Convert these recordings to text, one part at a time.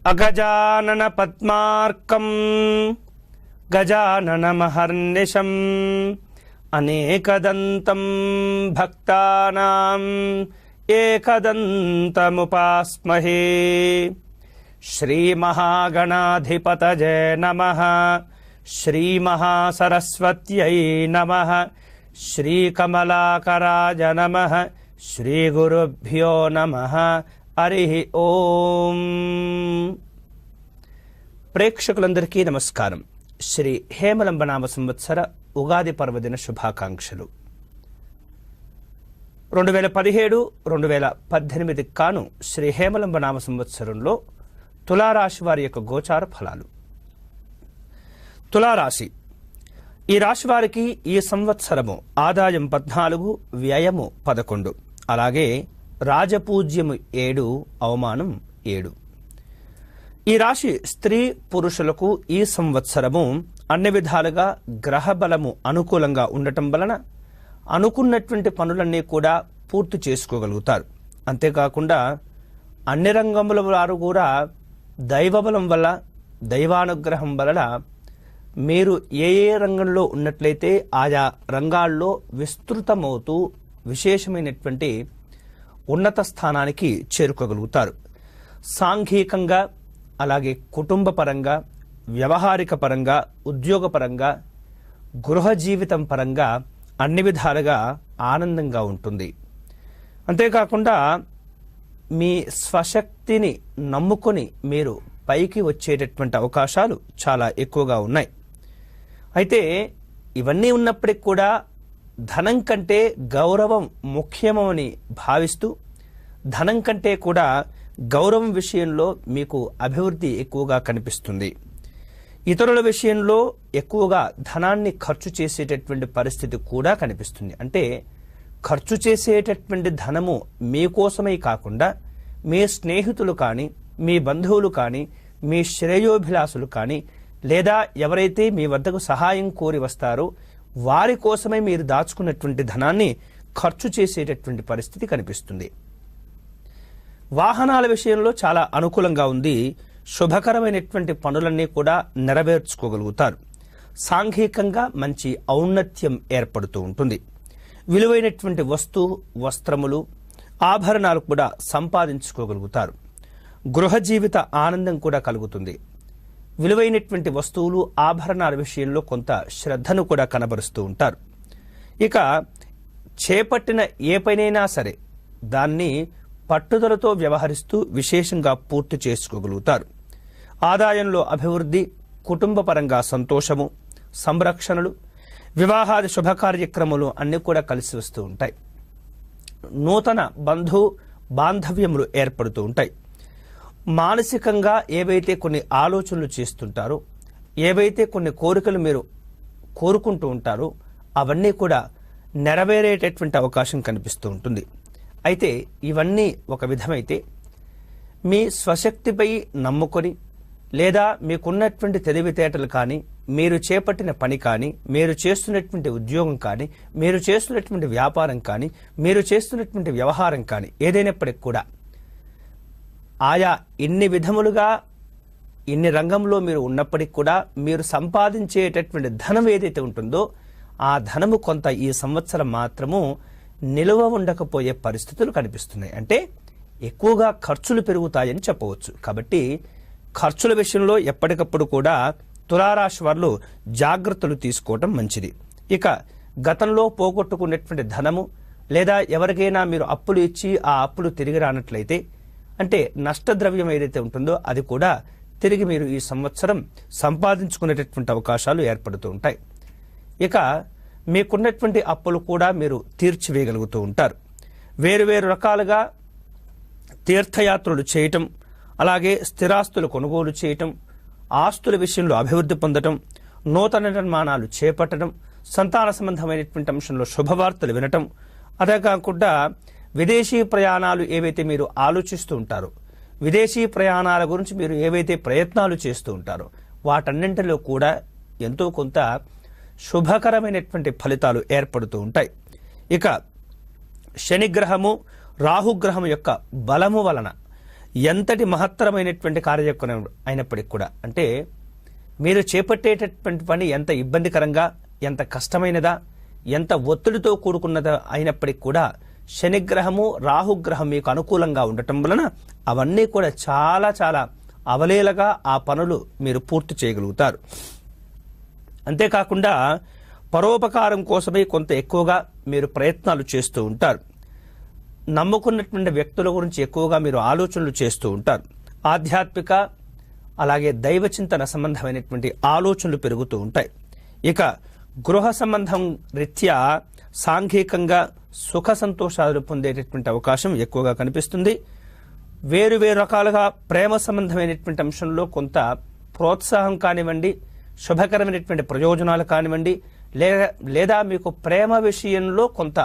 అగజానన పద్మార్కం గజాననమహర్నిశం అనేకదంతం భక్తానాం ఏకదంతముపాస్మహే. శ్రీమహాగణాధిపతయే నమః. శ్రీమహాసరస్వత్యై నమః. శ్రీకమలాకరాయ నమః. శ్రీగురుభ్యో నమః. హరి ఓం. ప్రేక్షకులందరికీ నమస్కారం. శ్రీ హేమలంబనామ సంవత్సర ఉగాది పర్వదిన శుభాకాంక్షలు. 2017-2018 కాను శ్రీ హేమలంబనామ సంవత్సరంలో తులారాశి వారి యొక్క గోచార ఫలాలు. తులారాశి, ఈ రాశి వారికి ఈ సంవత్సరము ఆదాయం 14, వ్యయము 11, అలాగే రాజపూజ్యము 7, అవమానం 7. ఈ రాశి స్త్రీ పురుషులకు ఈ సంవత్సరము అన్ని విధాలుగా గ్రహ బలము అనుకూలంగా ఉండటం వలన అనుకున్నటువంటి పనులన్నీ కూడా పూర్తి చేసుకోగలుగుతారు. అంతేకాకుండా అన్ని రంగముల వారు కూడా దైవబలం వల్ల, దైవానుగ్రహం వలన మీరు ఏ రంగంలో ఉన్నట్లయితే ఆయా రంగాల్లో విస్తృతమవుతూ విశేషమైనటువంటి ఉన్నత స్థానానికి చేరుకోగలుగుతారు. సాంఘికంగా, అలాగే కుటుంబ పరంగా, వ్యవహారిక పరంగా, ఉద్యోగపరంగా, గృహ జీవితం పరంగా అన్ని విధాలుగా ఆనందంగా ఉంటుంది. అంతేకాకుండా మీ స్వశక్తిని నమ్ముకొని మీరు పైకి వచ్చేటటువంటి అవకాశాలు చాలా ఎక్కువగా ఉన్నాయి. అయితే ఇవన్నీ ఉన్నప్పటికీ కూడా ధనం కంటే గౌరవం ముఖ్యమని భావిస్తూ, ధనం కంటే కూడా గౌరవం విషయంలో మీకు అభివృద్ధి ఎక్కువగా కనిపిస్తుంది. ఇతరుల విషయంలో ఎక్కువగా ధనాన్ని ఖర్చు చేసేటటువంటి పరిస్థితి కూడా కనిపిస్తుంది. అంటే ఖర్చు చేసేటటువంటి ధనము మీకోసమై కాకుండా మీ స్నేహితులు కానీ, మీ బంధువులు కానీ, మీ శ్రేయోభిలాసులు కానీ, లేదా ఎవరైతే మీ వద్దకు సహాయం కోరి వస్తారో వారి కోసమే మీరు దాచుకున్నటువంటి ధనాన్ని ఖర్చు చేసేటటువంటి పరిస్థితి కనిపిస్తుంది. వాహనాల విషయంలో చాలా అనుకూలంగా ఉంది. శుభకరమైనటువంటి పనులన్నీ కూడా నెరవేర్చుకోగలుగుతారు. సాంఘికంగా మంచి ఔన్నత్యం ఏర్పడుతూ ఉంటుంది. విలువైనటువంటి వస్త్రములు, ఆభరణాలు కూడా సంపాదించుకోగలుగుతారు. గృహ జీవిత ఆనందం కూడా కలుగుతుంది. విలువైనటువంటి వస్తువులు, ఆభరణాల విషయంలో కొంత శ్రద్ధను కూడా కనబరుస్తూ ఉంటారు. ఇక చేపట్టిన ఏ పనైనా సరే దాన్ని పట్టుదలతో వ్యవహరిస్తూ విశేషంగా పూర్తి చేసుకోగలుగుతారు. ఆదాయంలో అభివృద్ధి, కుటుంబ పరంగా సంతోషము, సంరక్షణలు, వివాహాది శుభకార్యక్రమాలు అన్నీ కూడా కలిసి వస్తూ ఉంటాయి. నూతన బాంధవ్యములు ఏర్పడుతూ ఉంటాయి. మానసికంగా ఏవైతే కొన్ని ఆలోచనలు చేస్తుంటారో, ఏవైతే కొన్ని కోరికలు మీరు కోరుకుంటూ ఉంటారో అవన్నీ కూడా నెరవేరేటటువంటి అవకాశం కనిపిస్తూ ఉంటుంది. అయితే ఇవన్నీ ఒక విధమైతే మీ స్వశక్తిపై నమ్ముకొని, లేదా మీకున్నటువంటి తెలివితేటలు కానీ, మీరు చేపట్టిన పని కానీ, మీరు చేస్తున్నటువంటి ఉద్యోగం కానీ, మీరు చేస్తున్నటువంటి వ్యాపారం కానీ, మీరు చేస్తున్నటువంటి వ్యవహారం కానీ ఏదైనప్పటికీ కూడా ఆయా ఇన్ని విధములుగా ఇన్ని రంగంలో మీరు ఉన్నప్పటికీ కూడా మీరు సంపాదించేటటువంటి ధనం ఏదైతే ఉంటుందో ఆ ధనము కొంత ఈ సంవత్సరం మాత్రము నిలువ ఉండకపోయే పరిస్థితులు కనిపిస్తున్నాయి. అంటే ఎక్కువగా ఖర్చులు పెరుగుతాయని చెప్పవచ్చు. కాబట్టి ఖర్చుల విషయంలో ఎప్పటికప్పుడు కూడా తులారాశి వాళ్ళు జాగ్రత్తలు తీసుకోవటం మంచిది. ఇక గతంలో పోగొట్టుకున్నటువంటి ధనము, లేదా ఎవరికైనా మీరు అప్పులు ఇచ్చి ఆ అప్పులు తిరిగి రానట్లయితే, అంటే నష్టద్రవ్యం ఏదైతే ఉంటుందో అది కూడా తిరిగి మీరు ఈ సంవత్సరం సంపాదించుకునేటటువంటి అవకాశాలు ఏర్పడుతూ ఉంటాయి. ఇక మీకున్నటువంటి అప్పులు కూడా మీరు తీర్చివేయగలుగుతూ ఉంటారు. వేరువేరు రకాలుగా తీర్థయాత్రలు చేయటం, అలాగే స్థిరాస్తులు కొనుగోలు చేయటం, ఆస్తుల విషయంలో అభివృద్ధి పొందటం, నూతన నిర్మాణాలు చేపట్టడం, సంతాన సంబంధమైనటువంటి అంశంలో శుభవార్తలు వినటం, అదే కాకుండా విదేశీ ప్రయాణాలు ఏవైతే మీరు ఆలోచిస్తూ ఉంటారో, విదేశీ ప్రయాణాల గురించి మీరు ఏవైతే ప్రయత్నాలు చేస్తూ ఉంటారో వాటన్నింటిలో కూడా ఎంతో కొంత శుభకరమైనటువంటి ఫలితాలు ఏర్పడుతూ ఉంటాయి. ఇక శనిగ్రహము రాహుగ్రహం యొక్క బలము వలన ఎంతటి మహత్తరమైనటువంటి కార్యక్రమం అయినప్పటికీ కూడా, అంటే మీరు చేపట్టేటటువంటి పని ఎంత ఇబ్బందికరంగా, ఎంత కష్టమైనదా, ఎంత ఒత్తిడితో కూడుకున్నదా అయినప్పటికీ కూడా శనిగ్రహము రాహుగ్రహం మీకు అనుకూలంగా ఉండటం వలన అవన్నీ కూడా చాలా చాలా అవలీలగా ఆ పనులు మీరు పూర్తి చేయగలుగుతారు. అంతేకాకుండా పరోపకారం కోసమే కొంత ఎక్కువగా మీరు ప్రయత్నాలు చేస్తూ ఉంటారు. నమ్ముకున్నటువంటి వ్యక్తుల గురించి ఎక్కువగా మీరు ఆలోచనలు చేస్తూ ఉంటారు. ఆధ్యాత్మిక అలాగే దైవ చింతన సంబంధమైనటువంటి ఆలోచనలు పెరుగుతూ ఉంటాయి. ఇక గృహ సంబంధం రీత్యా సాంఘికంగా సుఖ సంతోషాలు పొందేటటువంటి అవకాశం ఎక్కువగా కనిపిస్తుంది. వేరు వేరు రకాలుగా ప్రేమ సంబంధమైనటువంటి అంశంలో కొంత ప్రోత్సాహం కానివ్వండి, శుభకరమైనటువంటి ప్రయోజనాలు కానివ్వండి, లేదా మీకు ప్రేమ విషయంలో కొంత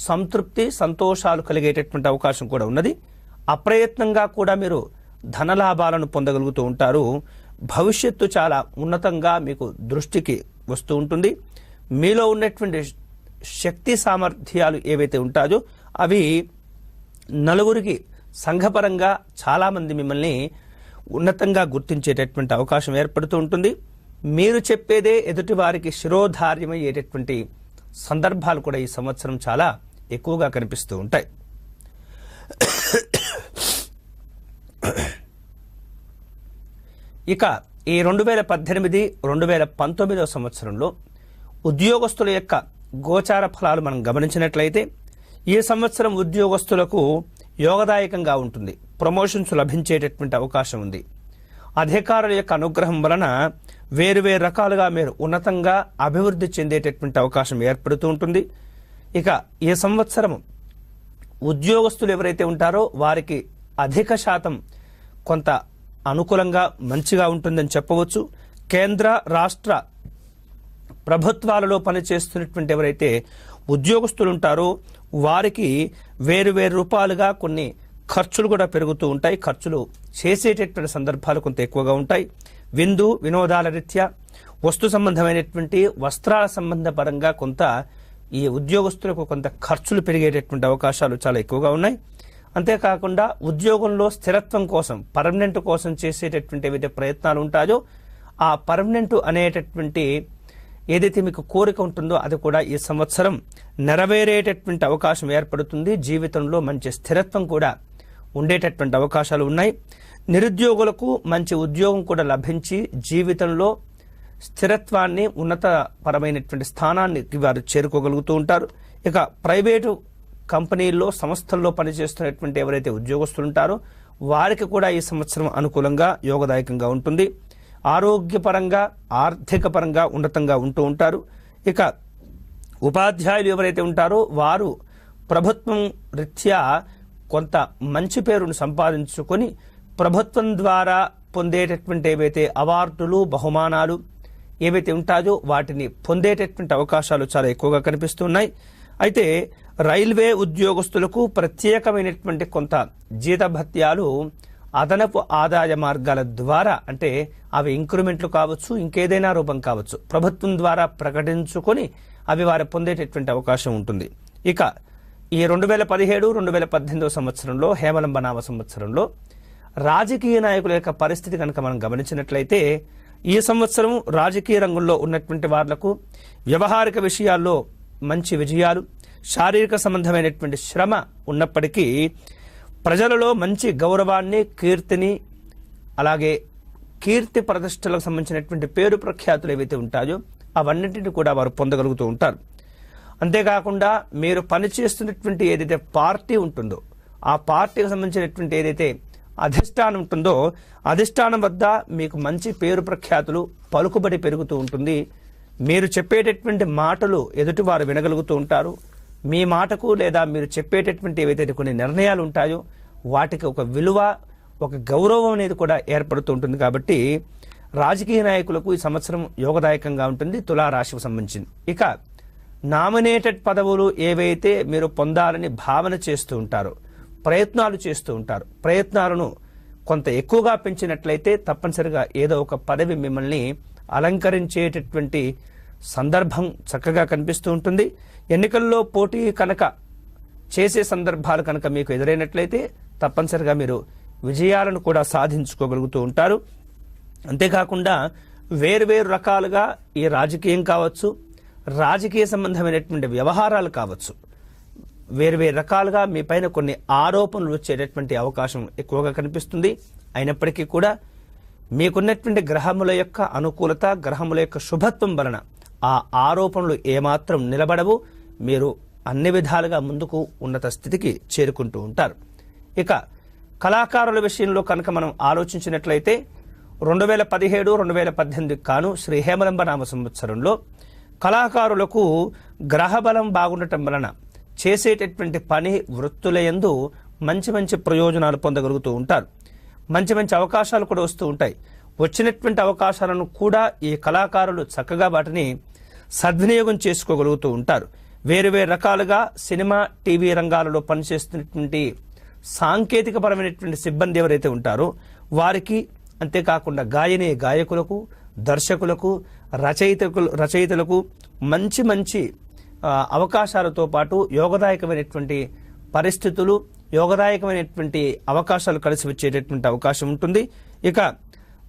సంతృప్తి సంతోషాలు కలిగేటటువంటి అవకాశం కూడా ఉన్నది. అప్రయత్నంగా కూడా మీరు ధనలాభాలను పొందగలుగుతూ ఉంటారు. భవిష్యత్తు చాలా ఉన్నతంగా మీకు దృష్టికి వస్తూ ఉంటుంది. మీలో ఉన్నటువంటి శక్తి సామర్థ్యాలు ఏవైతే ఉంటాయో అవి నలుగురికి సంఘపరంగా చాలామంది మిమ్మల్ని ఉన్నతంగా గుర్తించేటటువంటి అవకాశం ఏర్పడుతూ ఉంటుంది. మీరు చెప్పేదే ఎదుటి వారికి శిరోధార్యమయ్యేటటువంటి సందర్భాలు కూడా ఈ సంవత్సరం చాలా ఎక్కువగా కనిపిస్తూ ఉంటాయి. ఇక ఈ 2018-2019 సంవత్సరంలో ఉద్యోగస్తుల యొక్క గోచార ఫలాలు మనం గమనించినట్లయితే ఈ సంవత్సరం ఉద్యోగస్తులకు యోగదాయకంగా ఉంటుంది. ప్రమోషన్స్ లభించేటటువంటి అవకాశం ఉంది. అధికారుల యొక్క అనుగ్రహం వలన వేరువేరు రకాలుగా మీరు ఉన్నతంగా అభివృద్ధి చెందేటటువంటి అవకాశం ఏర్పడుతూ ఉంటుంది. ఇక ఈ సంవత్సరం ఉద్యోగస్తులు ఎవరైతే ఉంటారో వారికి అధిక శాతం కొంత అనుకూలంగా మంచిగా ఉంటుందని చెప్పవచ్చు. కేంద్ర రాష్ట్ర ప్రభుత్వాలలో పనిచేస్తున్నటువంటి ఎవరైతే ఉద్యోగస్తులు ఉంటారో వారికి వేరువేరు రూపాలుగా కొన్ని ఖర్చులు కూడా పెరుగుతూ ఉంటాయి. ఖర్చులు చేసేటటువంటి సందర్భాలు కొంత ఎక్కువగా ఉంటాయి. విందు వినోదాల రీత్యా వస్తు సంబంధమైనటువంటి వస్త్రాల సంబంధపరంగా కొంత ఈ ఉద్యోగస్తులకు కొంత ఖర్చులు పెరిగేటటువంటి అవకాశాలు చాలా ఎక్కువగా ఉన్నాయి. అంతేకాకుండా ఉద్యోగంలో స్థిరత్వం కోసం పర్మనెంట్ కోసం చేసేటటువంటి ఏవైతే ప్రయత్నాలు ఉంటాయో ఆ పర్మనెంట్ అనేటటువంటి ఏదైతే మీకు కోరిక ఉంటుందో అది కూడా ఈ సంవత్సరం నెరవేరేటటువంటి అవకాశం ఏర్పడుతుంది. జీవితంలో మంచి స్థిరత్వం కూడా ఉండేటటువంటి అవకాశాలు ఉన్నాయి. నిరుద్యోగులకు మంచి ఉద్యోగం కూడా లభించి జీవితంలో స్థిరత్వాన్ని ఉన్నతపరమైనటువంటి స్థానాన్ని వారు చేరుకోగలుగుతూ ఉంటారు. ఇక ప్రైవేటు కంపెనీల్లో సంస్థల్లో పనిచేస్తున్నటువంటి ఎవరైతే ఉద్యోగస్తులు ఉంటారో వారికి కూడా ఈ సంవత్సరం అనుకూలంగా యోగదాయకంగా ఉంటుంది. ఆరోగ్యపరంగా ఆర్థిక పరంగా ఉన్నతంగా ఉంటూ ఉంటారు. ఇక ఉపాధ్యాయులు ఎవరైతే ఉంటారో వారు ప్రభుత్వం రీత్యా కొంత మంచి పేరును సంపాదించుకొని ప్రభుత్వం ద్వారా పొందేటటువంటి ఏవైతే అవార్డులు బహుమానాలు ఏవైతే ఉంటాయో వాటిని పొందేటటువంటి అవకాశాలు చాలా ఎక్కువగా కనిపిస్తున్నాయి. అయితే రైల్వే ఉద్యోగస్తులకు ప్రత్యేకమైనటువంటి కొంత జీతభత్యాలు అదనపు ఆదాయ మార్గాల ద్వారా, అంటే అవి ఇంక్రిమెంట్లు కావచ్చు, ఇంకేదైనా రూపం కావచ్చు, ప్రభుత్వం ద్వారా ప్రకటించుకొని అవి వారు పొందేటటువంటి అవకాశం ఉంటుంది. ఇక ఈ 2017-2018 సంవత్సరంలో హేమలంబనామ సంవత్సరంలో రాజకీయ నాయకుల యొక్క పరిస్థితి కనుక మనం గమనించినట్లయితే ఈ సంవత్సరం రాజకీయ రంగంలో ఉన్నటువంటి వాళ్లకు వ్యవహారిక విషయాల్లో మంచి విజయాలు, శారీరక సంబంధమైనటువంటి శ్రమ ఉన్నప్పటికీ ప్రజలలో మంచి గౌరవాన్ని, కీర్తిని, అలాగే కీర్తి ప్రతిష్టలకు సంబంధించినటువంటి పేరు ప్రఖ్యాతులు ఏవైతే ఉంటాయో అవన్నింటినీ కూడా వారు పొందగలుగుతూ ఉంటారు. అంతేకాకుండా మీరు పనిచేస్తున్నటువంటి ఏదైతే పార్టీ ఉంటుందో ఆ పార్టీకి సంబంధించినటువంటి ఏదైతే అధిష్టానం ఉంటుందో అధిష్టానం వద్ద మీకు మంచి పేరు ప్రఖ్యాతులు, పలుకుబడి పెరుగుతూ ఉంటుంది. మీరు చెప్పేటటువంటి మాటలు ఎదుటివారు వినగలుగుతూ ఉంటారు. మీ మాటకు లేదా మీరు చెప్పేటటువంటి ఏవైతే కొన్ని నిర్ణయాలు ఉంటాయో వాటికి ఒక విలువ, ఒక గౌరవం అనేది కూడా ఏర్పడుతూ ఉంటుంది. కాబట్టి రాజకీయ నాయకులకు ఈ సంవత్సరం యోగదాయకంగా ఉంటుంది తులారాశికి సంబంధించింది. ఇక నామినేటెడ్ పదవులు ఏవైతే మీరు పొందాలని భావన చేస్తూ ఉంటారో, ప్రయత్నాలు చేస్తూ ఉంటారు, ప్రయత్నాలను కొంత ఎక్కువగా పెంచినట్లయితే తప్పనిసరిగా ఏదో ఒక పదవి మిమ్మల్ని అలంకరించేటటువంటి సందర్భం చక్కగా కనిపిస్తూ ఉంటుంది. ఎన్నికల్లో పోటీ కనుక చేసే సందర్భాలు కనుక మీకు ఎదురైనట్లయితే తప్పనిసరిగా మీరు విజయాలను కూడా సాధించుకోగలుగుతూ ఉంటారు. అంతేకాకుండా వేరువేరు రకాలుగా ఈ రాజకీయం కావచ్చు, రాజకీయ సంబంధమైనటువంటి వ్యవహారాలు కావచ్చు, వేరువేరు రకాలుగా మీ పైన కొన్ని ఆరోపణలు వచ్చేటటువంటి అవకాశం ఎక్కువగా కనిపిస్తుంది. అయినప్పటికీ కూడా మీకున్నటువంటి గ్రహముల యొక్క అనుకూలత, గ్రహముల యొక్క శుభత్వం వలన ఆ ఆరోపణలు ఏమాత్రం నిలబడవు. మీరు అన్ని విధాలుగా ముందుకు ఉన్నత స్థితికి చేరుకుంటూ ఉంటారు. ఇక కళాకారుల విషయంలో కనుక మనం ఆలోచించినట్లయితే 2017, 2018 కాను శ్రీ హేమలంబ నామ సంవత్సరంలో కళాకారులకు గ్రహబలం బాగుండటం వలన చేసేటటువంటి పని వృత్తులయందు మంచి మంచి ప్రయోజనాలు పొందగలుగుతూ ఉంటారు. మంచి మంచి అవకాశాలు కూడా వస్తూ ఉంటాయి. వచ్చినటువంటి అవకాశాలను కూడా ఈ కళాకారులు చక్కగా వాటిని సద్వినియోగం చేసుకోగలుగుతూ ఉంటారు. వేరువేరు రకాలుగా సినిమా, టీవీ రంగాలలో పనిచేస్తున్నటువంటి సాంకేతికపరమైనటువంటి సిబ్బంది ఎవరైతే ఉంటారో వారికి, అంతేకాకుండా గాయకులకు, దర్శకులకు, రచయితలకు మంచి మంచి అవకాశాలతో పాటు యోగదాయకమైనటువంటి పరిస్థితులు, యోగదాయకమైనటువంటి అవకాశాలు కలిసి వచ్చేటటువంటి అవకాశం ఉంటుంది. ఇక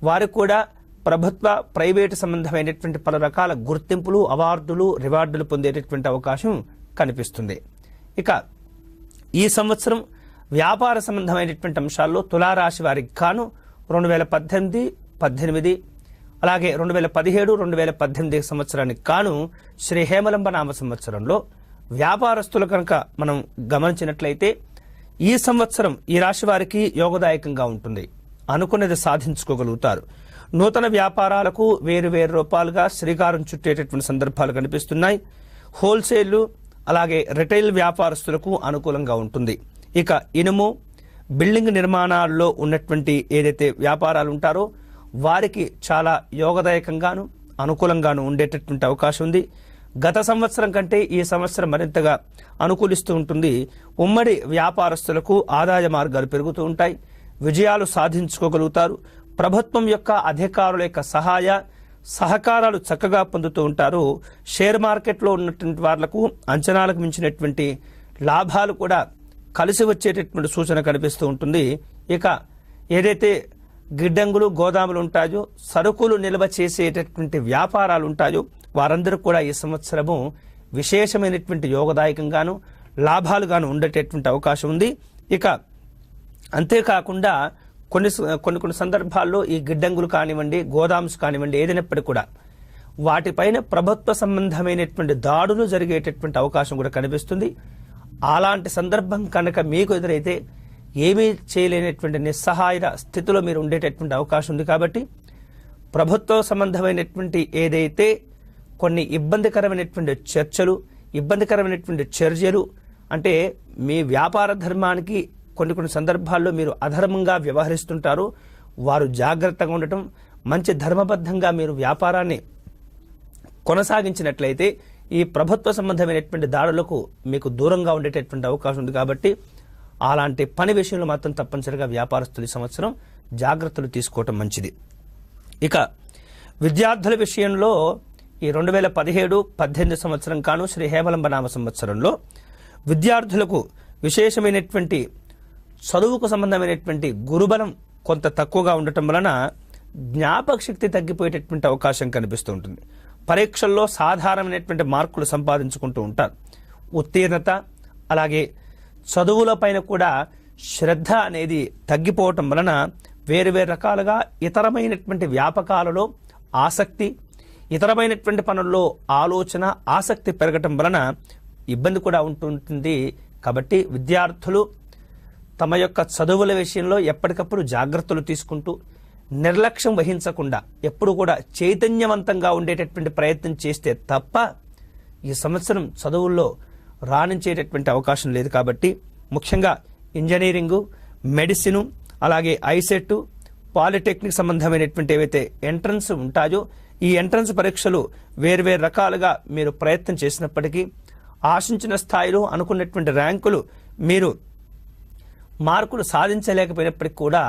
వారికి కూడా ప్రభుత్వ, ప్రైవేటు సంబంధమైనటువంటి పలు రకాల గుర్తింపులు, అవార్డులు, రివార్డులు పొందేటటువంటి అవకాశం కనిపిస్తుంది. ఇక ఈ సంవత్సరం వ్యాపార సంబంధమైనటువంటి అంశాల్లో తులారాశి వారికి గాను 2018, 18 అలాగే 2017, 2018 సంవత్సరానికి గాను శ్రీ హేమలంబ నామ సంవత్సరంలో వ్యాపారస్తులు కనుక మనం గమనించినట్లయితే ఈ సంవత్సరం ఈ రాశి వారికి యోగదాయకంగా ఉంటుంది. అనుకున్నది సాధించుకోగలుగుతారు. నూతన వ్యాపారాలకు వేరు రూపాలుగా శ్రీకారం చుట్టేటటువంటి సందర్భాలు కనిపిస్తున్నాయి. హోల్సేల్ అలాగే రిటైల్ వ్యాపారస్తులకు అనుకూలంగా ఉంటుంది. ఇక ఇనుము, బిల్డింగ్ నిర్మాణాల్లో ఉన్నటువంటి ఏదైతే వ్యాపారాలు ఉంటారో వారికి చాలా యోగదాయకంగాను అనుకూలంగాను ఉండేటటువంటి అవకాశం ఉంది. గత సంవత్సరం కంటే ఈ సంవత్సరం మరింతగా అనుకూలిస్తూ ఉంటుంది. ఉమ్మడి వ్యాపారస్తులకు ఆదాయ మార్గాలు పెరుగుతూ ఉంటాయి. విజయాలు సాధించుకోగలుగుతారు. ప్రభుత్వం యొక్క అధికారుల యొక్క సహకారాలు చక్కగా పొందుతూ ఉంటారు. షేర్ మార్కెట్లో ఉన్నటువంటి వాళ్లకు అంచనాలకు మించినటువంటి లాభాలు కూడా కలిసి వచ్చేటటువంటి సూచన కనిపిస్తూ ఉంటుంది. ఇక ఏదైతే గిడ్డంగులు, గోదాములు ఉంటాయో, సరుకులు నిల్వ చేసేటటువంటి వ్యాపారాలు ఉంటాయో వారందరూ కూడా ఈ సంవత్సరము విశేషమైనటువంటి యోగదాయకంగాను లాభాలుగాను ఉండేటటువంటి అవకాశం ఉంది. ఇక అంతేకాకుండా కొన్ని సందర్భాల్లో ఈ గిడ్డంగులు కానివ్వండి, గోదామ్స్ కానివ్వండి, ఏదైనప్పటికీ కూడా వాటిపైన ప్రభుత్వ సంబంధమైనటువంటి దాడులు జరిగేటటువంటి అవకాశం కూడా కనిపిస్తుంది. అలాంటి సందర్భం కనుక మీకు ఎదురైతే ఏమీ చేయలేనటువంటి నిస్సహాయ స్థితిలో మీరు ఉండేటటువంటి అవకాశం ఉంది. కాబట్టి ప్రభుత్వ సంబంధమైనటువంటి ఏదైతే కొన్ని ఇబ్బందికరమైనటువంటి చర్యలు అంటే మీ వ్యాపార ధర్మానికి కొన్ని సందర్భాల్లో మీరు అధర్మంగా వ్యవహరిస్తుంటారు. వారు జాగ్రత్తగా ఉండటం, మంచి ధర్మబద్ధంగా మీరు వ్యాపారాన్ని కొనసాగించినట్లయితే ఈ ప్రభుత్వ సంబంధమైనటువంటి దాడులకు మీకు దూరంగా ఉండేటటువంటి అవకాశం ఉంది. కాబట్టి అలాంటి పని విషయంలో మాత్రం తప్పనిసరిగా వ్యాపారస్తుల సంవత్సరం జాగ్రత్తలు తీసుకోవటం మంచిది. ఇక విద్యార్థుల విషయంలో ఈ 2017, 18 సంవత్సరం కాను శ్రీ హేమలంబ నామ సంవత్సరంలో విద్యార్థులకు విశేషమైనటువంటి చదువుకు సంబంధమైనటువంటి గురుబలం కొంత తక్కువగా ఉండటం వలన జ్ఞాపక శక్తి తగ్గిపోయేటటువంటి అవకాశం కనిపిస్తూ ఉంటుంది. పరీక్షల్లో సాధారణమైనటువంటి మార్కులు సంపాదించుకుంటూ ఉంటారు. ఉత్తీర్ణత అలాగే చదువుల పైన కూడా శ్రద్ధ అనేది తగ్గిపోవటం వలన వేరు రకాలుగా ఇతరమైనటువంటి వ్యాపకాలలో ఆసక్తి, ఇతరమైనటువంటి పనుల్లో ఆలోచన, ఆసక్తి పెరగటం వలన ఇబ్బంది కూడా ఉంటుంటుంది. కాబట్టి విద్యార్థులు తమ యొక్క చదువుల విషయంలో ఎప్పటికప్పుడు జాగ్రత్తలు తీసుకుంటూ నిర్లక్ష్యం వహించకుండా ఎప్పుడు కూడా చైతన్యవంతంగా ఉండేటటువంటి ప్రయత్నం చేస్తే తప్ప ఈ సంవత్సరం చదువుల్లో రాణించేటటువంటి అవకాశం లేదు. కాబట్టి ముఖ్యంగా ఇంజనీరింగు, మెడిసిను, అలాగే ఐసెట్, పాలిటెక్నిక్ సంబంధమైనటువంటి ఏవైతే ఎంట్రన్స్ ఉంటాయో ఈ ఎంట్రన్స్ పరీక్షలు వేరు రకాలుగా మీరు ప్రయత్నం చేసినప్పటికీ ఆశించిన స్థాయిలో అనుకున్నటువంటి ర్యాంకులు మీరు మార్కులు సాధించలేకపోయినప్పటికీ కూడా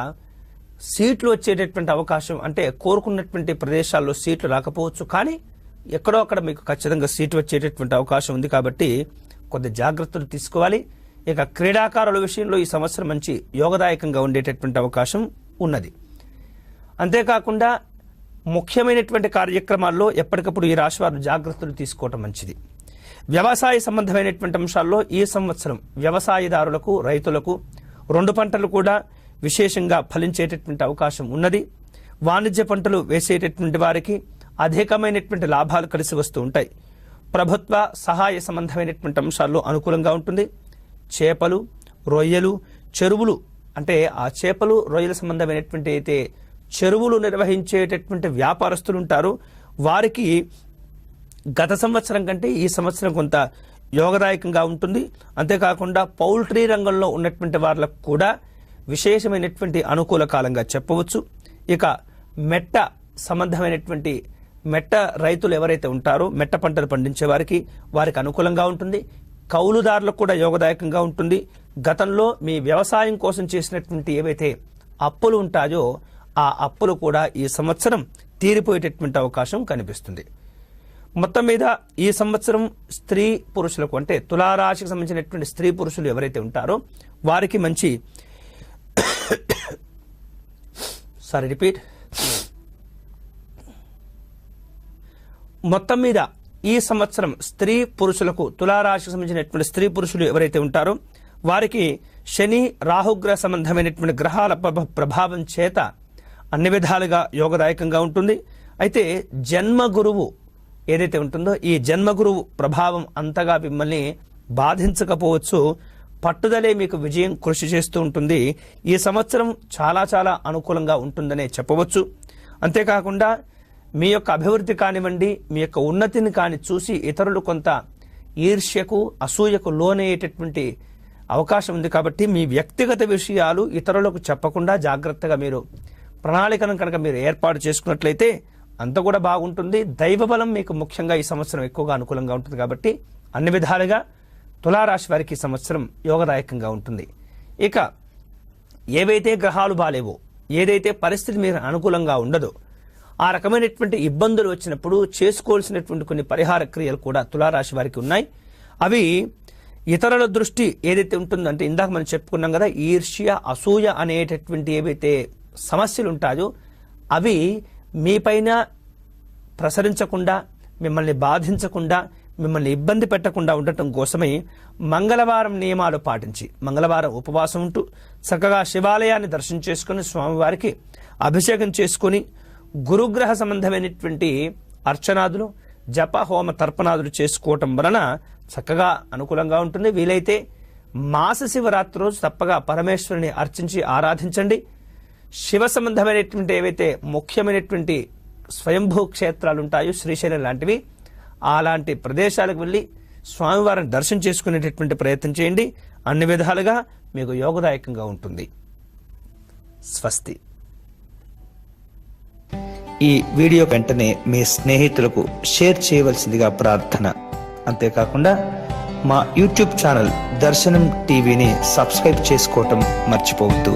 సీట్లు వచ్చేటటువంటి అవకాశం, అంటే కోరుకున్నటువంటి ప్రదేశాల్లో సీట్లు రాకపోవచ్చు, కానీ ఎక్కడో అక్కడ మీకు ఖచ్చితంగా సీటు వచ్చేటటువంటి అవకాశం ఉంది. కాబట్టి కొద్ది జాగ్రత్తలు తీసుకోవాలి. ఇక క్రీడాకారుల విషయంలో ఈ సంవత్సరం మంచి యోగదాయకంగా ఉండేటటువంటి అవకాశం ఉన్నది. అంతేకాకుండా ముఖ్యమైనటువంటి కార్యక్రమాల్లో ఎప్పటికప్పుడు ఈ రాశి వారు జాగ్రత్తలు తీసుకోవటం మంచిది. వ్యవసాయ సంబంధమైనటువంటి అంశాల్లో ఈ సంవత్సరం వ్యవసాయదారులకు, రైతులకు 2 పంటలు కూడా విశేషంగా ఫలించేటటువంటి అవకాశం ఉన్నది. వాణిజ్య పంటలు వేసేటటువంటి వారికి అధికమైనటువంటి లాభాలు కలిసి వస్తూ ఉంటాయి. ప్రభుత్వ సహాయ సంబంధమైనటువంటి అంశాల్లో అనుకూలంగా ఉంటుంది. చేపలు, రొయ్యలు, చెరువులు అంటే ఆ చేపలు, రొయ్యల సంబంధమైనటువంటి అయితే చెరువులు నిర్వహించేటటువంటి వ్యాపారస్తులు ఉంటారు, వారికి గత సంవత్సరం కంటే ఈ సంవత్సరం కొంత యోగదాయకంగా ఉంటుంది. అంతేకాకుండా పౌల్ట్రీ రంగంలో ఉన్నటువంటి వాళ్ళకు కూడా విశేషమైనటువంటి అనుకూల కాలంగా చెప్పవచ్చు. ఇక మెట్ట సంబంధమైనటువంటి మెట్ట రైతులు ఎవరైతే ఉంటారో మెట్ట పంటలు పండించే వారికి అనుకూలంగా ఉంటుంది. కౌలుదారులకు కూడా యోగదాయకంగా ఉంటుంది. గతంలో మీ వ్యవసాయం కోసం చేసినటువంటి ఏవైతే అప్పులు ఉంటాయో ఆ అప్పులు కూడా ఈ సంవత్సరం తీరిపోయేటటువంటి అవకాశం కనిపిస్తుంది. మొత్తం మీద ఈ సంవత్సరం స్త్రీ పురుషులకు అంటే తులారాశికి సంబంధించినటువంటి స్త్రీ పురుషులు ఎవరైతే ఉంటారో వారికి మంచి మొత్తం మీద ఈ సంవత్సరం స్త్రీ పురుషులకు తులారాశికి సంబంధించినటువంటి స్త్రీ పురుషులు ఎవరైతే ఉంటారో వారికి శని, రాహుగ్రహ సంబంధమైనటువంటి గ్రహాల ప్రభావం చేత అన్ని విధాలుగా యోగదాయకంగా ఉంటుంది. అయితే జన్మ గురువు ఏదైతే ఉంటుందో ఈ జన్మ గురువు ప్రభావం అంతగా మిమ్మల్ని బాధించకపోవచ్చు. పట్టుదలే మీకు విజయం కృషి చేస్తూ ఉంటుంది. ఈ సంవత్సరం చాలా చాలా అనుకూలంగా ఉంటుందనే చెప్పవచ్చు. అంతేకాకుండా మీ యొక్క అభివృద్ధి కానివ్వండి, మీ యొక్క ఉన్నతిని కాని చూసి ఇతరులు కొంత ఈర్ష్యకు, అసూయకు లోనయ్యేటటువంటి అవకాశం ఉంది. కాబట్టి మీ వ్యక్తిగత విషయాలు ఇతరులకు చెప్పకుండా జాగ్రత్తగా మీరు ప్రణాళికను కనుక మీరు ఏర్పాటు చేసుకున్నట్లయితే అంత కూడా బాగుంటుంది. దైవబలం మీకు ముఖ్యంగా ఈ సంవత్సరం ఎక్కువగా అనుకూలంగా ఉంటుంది. కాబట్టి అన్ని విధాలుగా తులారాశి వారికి ఈ సంవత్సరం యోగదాయకంగా ఉంటుంది. ఇక ఏవైతే గ్రహాలు బాలేవో, ఏదైతే పరిస్థితి మీరు అనుకూలంగా ఉండదో ఆ రకమైనటువంటి ఇబ్బందులు వచ్చినప్పుడు చేసుకోవాల్సినటువంటి కొన్ని పరిహార క్రియలు కూడా తులారాశి వారికి ఉన్నాయి. అవి ఇతరుల దృష్టి ఏదైతే ఉంటుందంటే ఇందాక మనం చెప్పుకున్నాం కదా, ఈర్ష్య, అసూయ అనేటటువంటి ఏవైతే సమస్యలు ఉంటాయో అవి మీపైన ప్రసరించకుండా, మిమ్మల్ని బాధించకుండా, మిమ్మల్ని ఇబ్బంది పెట్టకుండా ఉండటం కోసమై మంగళవారం నియమాలు పాటించి మంగళవారం ఉపవాసం ఉంటూ చక్కగా శివాలయాన్ని దర్శనం చేసుకుని స్వామివారికి అభిషేకం చేసుకుని గురుగ్రహ సంబంధమైనటువంటి అర్చనాదులు, జప, హోమ, తర్పణాదులు చేసుకోవటం వలన చక్కగా అనుకూలంగా ఉంటుంది. వీలైతే మాస శివరాత్రి రోజు తప్పగా పరమేశ్వరుని అర్చించి ఆరాధించండి. శివ సంబంధమైనటువంటి ఏవైతే ముఖ్యమైనటువంటి స్వయంభూ క్షేత్రాలు ఉంటాయో, శ్రీశైలం లాంటివి, అలాంటి ప్రదేశాలకు వెళ్ళి స్వామివారిని దర్శనం చేసుకునేటటువంటి ప్రయత్నం చేయండి. అన్ని విధాలుగా మీకు యోగదాయకంగా ఉంటుంది. స్వస్తి. ఈ వీడియో వెంటనే మీ స్నేహితులకు షేర్ చేయవలసిందిగా ప్రార్థన. అంతేకాకుండా మా యూట్యూబ్ ఛానల్ దర్శనం టీవీని సబ్స్క్రైబ్ చేసుకోవటం మర్చిపోవద్దు.